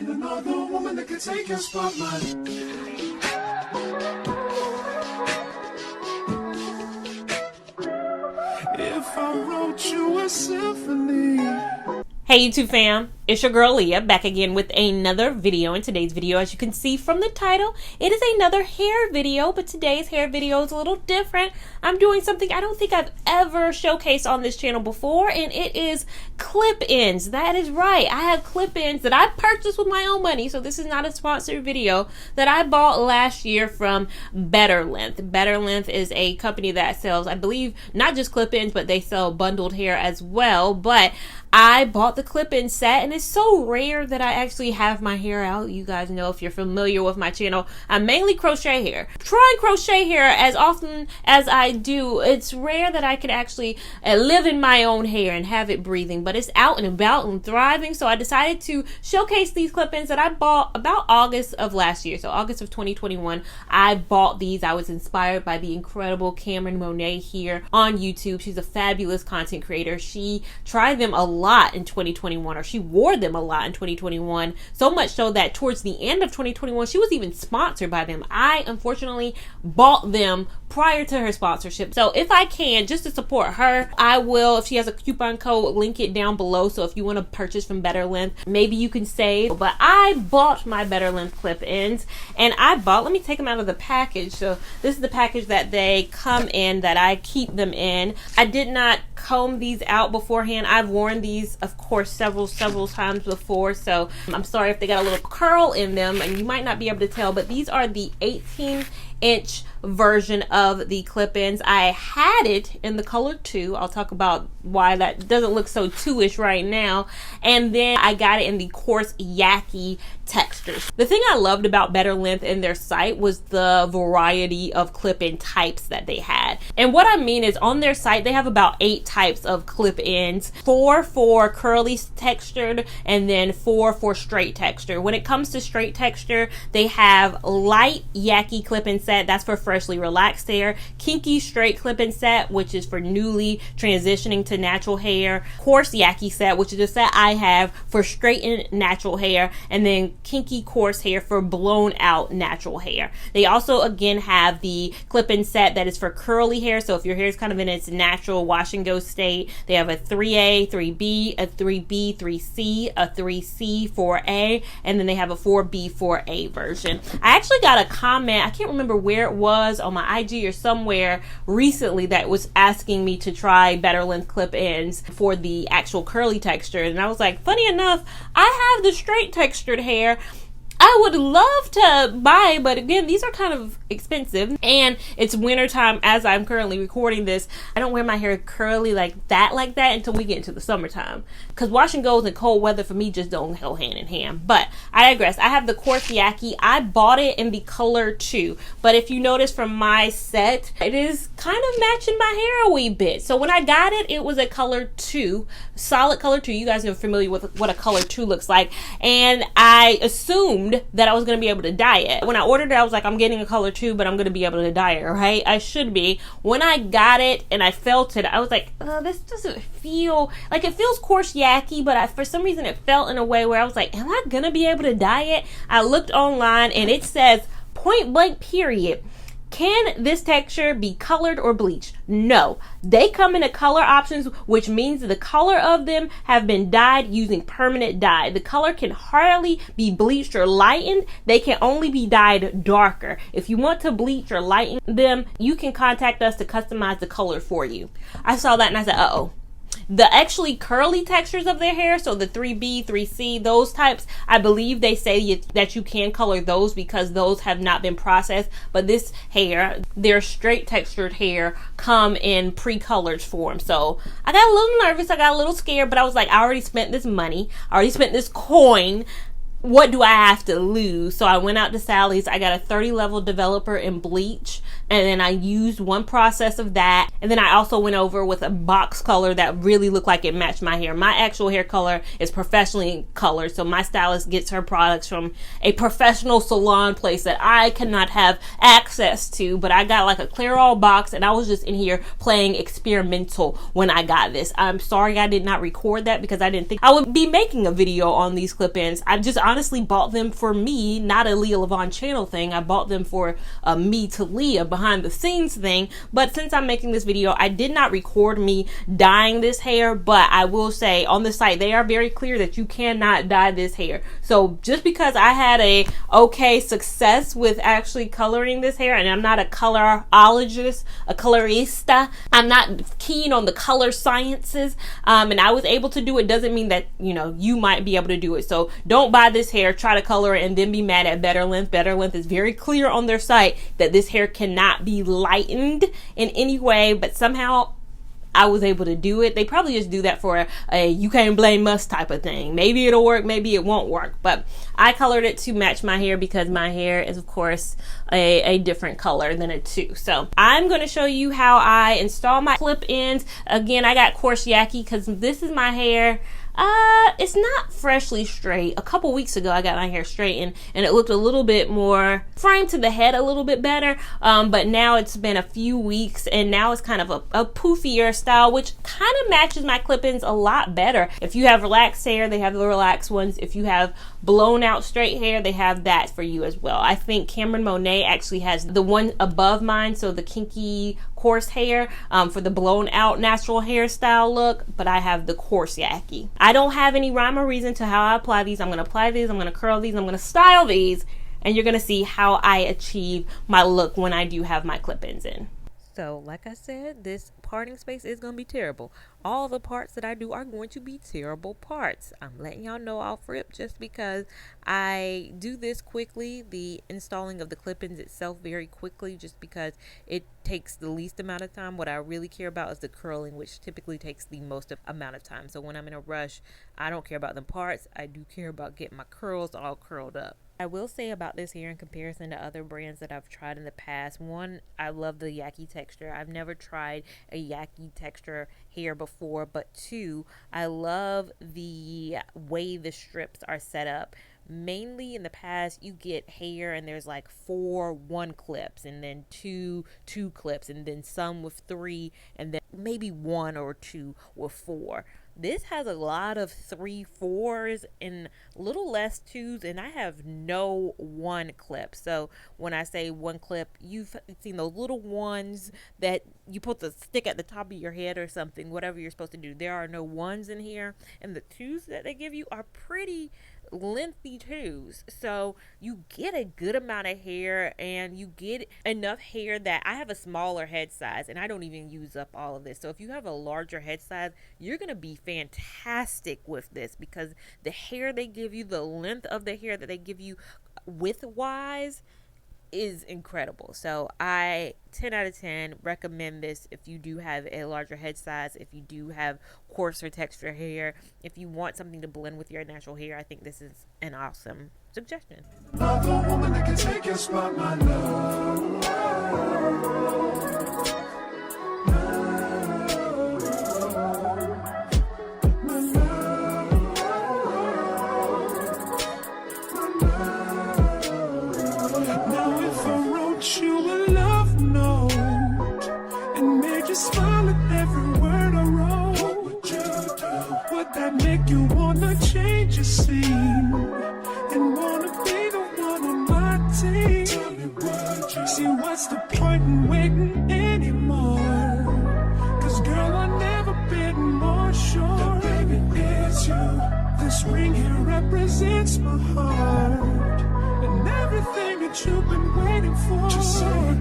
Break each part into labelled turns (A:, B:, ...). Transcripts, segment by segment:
A: Ain't another woman that can take your spotlight. If I wrote you a symphony.
B: Hey YouTube fam, it's your girl Leah back again with another video. In today's video, as you can see from the title, it is another hair video, but today's hair video is a little different. I'm doing something I don't think I've ever showcased on this channel before, and it is clip-ins. That is right, I have clip-ins that I purchased with my own money, so this is not a sponsored video, that I bought last year from Better Length. Better Length is a company that sells, I believe, not just clip-ins, but they sell bundled hair as well. But I bought the clip-in set, and it's so rare that I actually have my hair out. You guys know, if you're familiar with my channel, I mainly crochet hair. Try and crochet hair as often as I do. It's rare that I could actually live in my own hair and have it breathing, but it's out and about and thriving. So I decided to showcase these clip-ins that I bought about August of last year. So August of 2021, I bought these. I was inspired by the incredible Cameron Monet here on YouTube. She's a fabulous content creator. She tried them a lot in 2021, or she wore them a lot in 2021, so much so that towards the end of 2021 she was even sponsored by them. I unfortunately bought them prior to her sponsorship, so if I can, just to support her, I will, if she has a coupon code, link it down below. So if you want to purchase from Better Length, maybe you can save. But I bought my Better Length clip-ins, and I bought, let me take them out of the package. So this is the package that they come in, that I keep them in. I did not comb these out beforehand. I've worn these, of course, several times before, so I'm sorry if they got a little curl in them and you might not be able to tell, but these are the 18-inch version of the clip-ins. I had it in the color 2. I'll talk about why that doesn't look so 2-ish right now. And then I got it in the coarse yaki textures. The thing I loved about Better Length in their site was the variety of clip-in types that they had. And what I mean is, on their site they have about 8 types of clip-ins, 4 for curly textured and then 4 for straight texture. When it comes to straight texture, they have light yaki clip-in set, that's for freshly relaxed hair, kinky straight clip-in set, which is for newly transitioning to natural hair, coarse yaki set, which is a set I have for straightened natural hair, and then kinky coarse hair for blown out natural hair. They also again have the clip-in set that is for curly hair, so if your hair is kind of in its natural wash and go state, they have a 3A, 3B, a 3B, 3C, a 3C, 4A, and then they have a 4B, 4A version. I actually got a comment, I can't remember where it was, on my IG or somewhere recently, that was asking me to try Better Length clip-ins for the actual curly texture, and I was like, funny enough, I have the straight textured hair. I would love to buy, but again, these are kind of expensive, and it's winter time as I'm currently recording this. I don't wear my hair curly like that until we get into the summertime, because wash and goes and cold weather for me just don't go hand in hand. But I digress. I have the coarse yaki. I bought it in the color 2, but if you notice from my set, it is kind of matching my hair a wee bit. So when I got it, it was a color 2, solid color 2. You guys are familiar with what a color 2 looks like, and I assumed that I was going to be able to dye it. When I ordered it, I was like, I'm getting a color 2, but I'm going to be able to dye it, right? I should be. When I got it and I felt it, I was like, this doesn't feel like, it feels coarse yaki, but for some reason it felt in a way where I was like, am I going to be able to dye it? I looked online and it says, point blank period, can this texture be colored or bleached? No. They come in the color options, which means the color of them have been dyed using permanent dye. The color can hardly be bleached or lightened. They can only be dyed darker. If you want to bleach or lighten them, you can contact us to customize the color for you. I saw that and I said, uh-oh. The actually curly textures of their hair, so the 3B, 3C, those types, I believe they say that you can color those because those have not been processed. But this hair, their straight textured hair, come in pre-colored form. So I got a little nervous, I got a little scared, but I was like, I already spent this money, I already spent this coin. What do I have to lose? So I went out to Sally's. I got a 30 level developer in bleach, and then I used one process of that, and then I also went over with a box color that really looked like it matched my hair. My actual hair color is professionally colored, so my stylist gets her products from a professional salon place that I cannot have access to, but I got like a Clairol box, and I was just in here playing experimental when I got this. I'm sorry I did not record that because I didn't think I would be making a video on these clip-ins. I just honestly bought them for me, not a Leah Levon channel thing. I bought them for me to Leah behind the scenes thing. But since I'm making this video, I did not record me dyeing this hair, but I will say on the site, they are very clear that you cannot dye this hair. So just because I had a okay success with actually coloring this hair, and I'm not a colorologist, a colorista, I'm not keen on the color sciences, and I was able to do it, doesn't mean that, you know, you might be able to do it. So don't buy this hair, try to color it, and then be mad at Better Length. Better Length is very clear on their site that this hair cannot be lightened in any way, but somehow I was able to do it. They probably just do that for a you can't blame us type of thing. Maybe it'll work, maybe it won't work. But I colored it to match my hair because my hair is, of course, a different color than it too. So I'm going to show you how I install my clip ends. Again, I got coarse yaki because this is my hair. It's not freshly straight. A couple weeks ago, I got my hair straightened and it looked a little bit more framed to the head, a little bit better. But now it's been a few weeks and now it's kind of a poofier style, which kind of matches my clip-ins a lot better. If you have relaxed hair, they have the relaxed ones. If you have blown out straight hair, they have that for you as well. I think Cameron Monet actually has the one above mine, so the kinky coarse hair for the blown out natural hairstyle look, but I have the coarse yaki. I don't have any rhyme or reason to how I apply these. I'm going to apply these, I'm going to curl these, I'm going to style these, and you're going to see how I achieve my look when I do have my clip-ins in. So, like I said, this parting space is going to be terrible. All the parts that I do are going to be terrible parts. I'm letting y'all know off rip just because I do this quickly, the installing of the clip-ins itself very quickly, just because it takes the least amount of time. What I really care about is the curling, which typically takes the most amount of time. So when I'm in a rush, I don't care about the parts. I do care about getting my curls all curled up. I will say about this hair in comparison to other brands that I've tried in the past, one, I love the yaki texture. I've never tried a yaki texture hair before, but two, I love the way the strips are set up. Mainly in the past, you get hair and there's like 4 1 clips and then 2 2 clips and then some with 3 and then maybe 1 or 2 with 4. This has a lot of 3 4s and a little less 2s, and I have no 1 clip. So when I say 1 clip, you've seen those little ones that you put the stick at the top of your head or something, whatever you're supposed to do. There are no 1s in here, and the 2s that they give you are pretty lengthy 2s, so you get a good amount of hair and you get enough hair that I have a smaller head size and I don't even use up all of this. So if you have a larger head size, you're gonna be fantastic with this because the hair they give you, the length of the hair that they give you width wise is incredible. So I 10 out of 10 recommend this if you do have a larger head size, if you do have coarser texture hair, if you want something to blend with your natural hair. I think this is an awesome suggestion.
A: Another woman that can take your spot, my love. Now if I wrote you a love note and made you smile at every word I wrote, what would you do? Would that make you wanna change your scene and wanna be the one on my team? Tell me, would you? See, what's the point in waiting anymore? Cause girl, I've never been more sure that baby it's you. This ring here represents my heart and everything that you've been waiting for.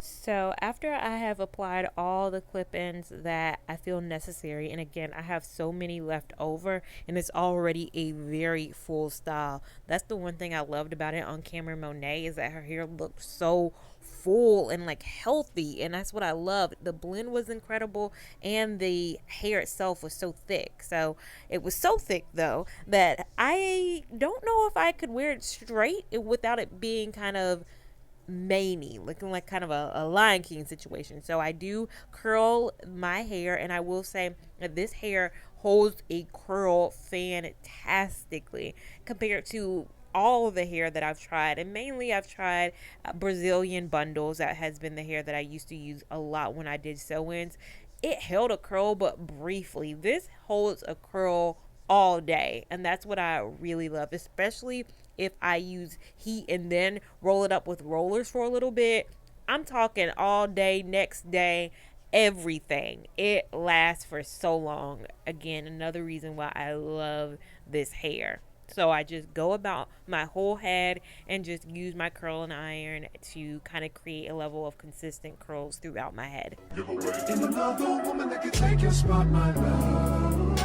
B: So after I have applied all the clip-ins that I feel necessary, and again, I have so many left over and it's already a very full style. That's the one thing I loved about it on Cameron Monet, is that her hair looked so full and like healthy, and that's what I loved. The blend was incredible and the hair itself was so thick. So it was so thick though that I don't know if I could wear it straight without it being kind of maney, looking like kind of a Lion King situation. So I do curl my hair, and I will say that this hair holds a curl fantastically compared to all of the hair that I've tried. And mainly I've tried Brazilian bundles. That has been the hair that I used to use a lot when I did sew-ins. It held a curl, but briefly. This holds a curl all day, and that's what I really love, especially if I use heat and then roll it up with rollers for a little bit. I'm talking all day, next day, everything. It lasts for so long. Again, another reason why I love this hair. So I just go about my whole head and just use my curling iron to kind of create a level of consistent curls throughout my head.
A: In another woman that can take your spot, my love.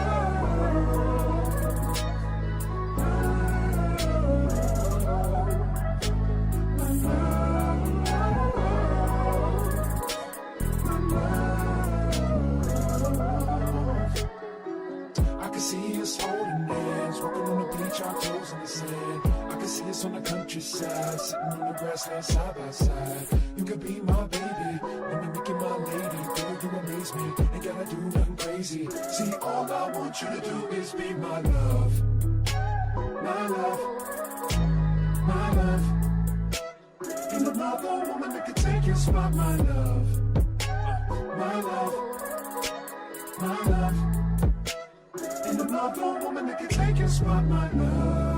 A: I can see us holding hands, walking on the beach, our toes in the sand. I can see us on the countryside, sitting on the grassland side by side. You could be my baby, let me make you my lady. Girl, you amaze me, ain't gotta do nothing crazy. See, all I want you to do is be my love. My love, my love. Ain't another woman that can take your spot, my love. My love, my love. Ain't another woman that can take your spot, my love.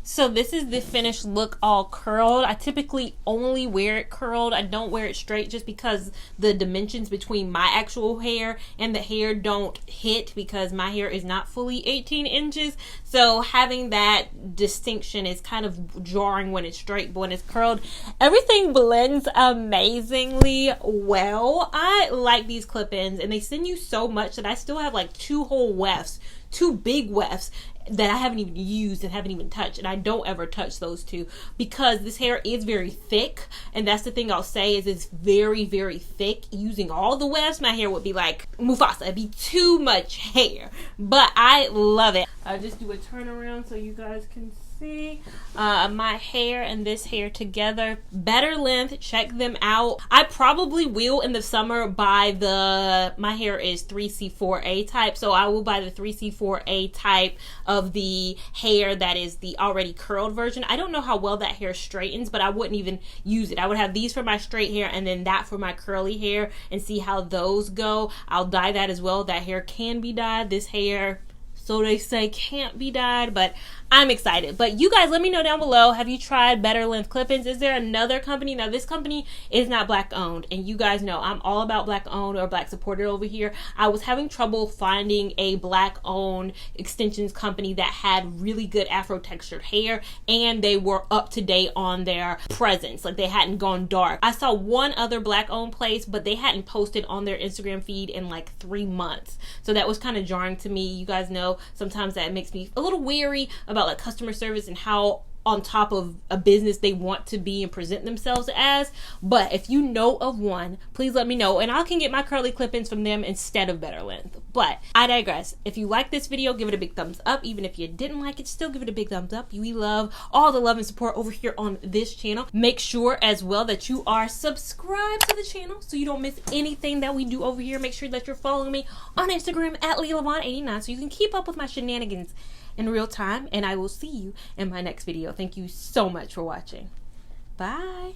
B: So this is the finished look, all curled. I typically only wear it curled. I don't wear it straight just because the dimensions between my actual hair and the hair don't hit, because my hair is not fully 18 inches. So having that distinction is kind of jarring when it's straight, but when it's curled, everything blends amazingly well. I like these clip-ins, and they send you so much that I still have like 2 whole wefts, 2 big wefts that I haven't even used and haven't even touched, and I don't ever touch those 2 because this hair is very thick, and that's the thing I'll say is it's very, very thick. Using all the wefts, my hair would be like Mufasa. It'd be too much hair, but I love it. I'll just do a turnaround so you guys can see my hair and this hair together. Better Length, check them out. I probably will in the summer buy my hair is 3C4A type, so I will buy the 3C4A type of the hair that is the already curled version. I don't know how well that hair straightens, but I wouldn't even use it. I would have these for my straight hair and then that for my curly hair and see how those go. I'll dye that as well. That hair can be dyed. This hair, so they say, can't be dyed, but I'm excited. But you guys, let me know down below, have you tried Better Length clip-ins? Is there another company? Now, this company is not black owned, and you guys know I'm all about black owned or black supported over here. I was having trouble finding a black owned extensions company that had really good afro textured hair, and they were up to date on their presence, like they hadn't gone dark. I saw one other black owned place, but they hadn't posted on their Instagram feed in like 3 months, so that was kind of jarring to me. You guys know sometimes that makes me a little weary about like customer service and how on top of a business they want to be and present themselves as. But if you know of one, please let me know, and I can get my curly clip-ins from them instead of Better Length. But I digress. If you like this video, give it a big thumbs up. Even if you didn't like it, still give it a big thumbs up. We love all the love and support over here on this channel. Make sure as well that you are subscribed to the channel so you don't miss anything that we do over here. Make sure that you're following me on Instagram at LeahLevon89 so you can keep up with my shenanigans in real time, and I will see you in my next video. Thank you so much for watching. Bye.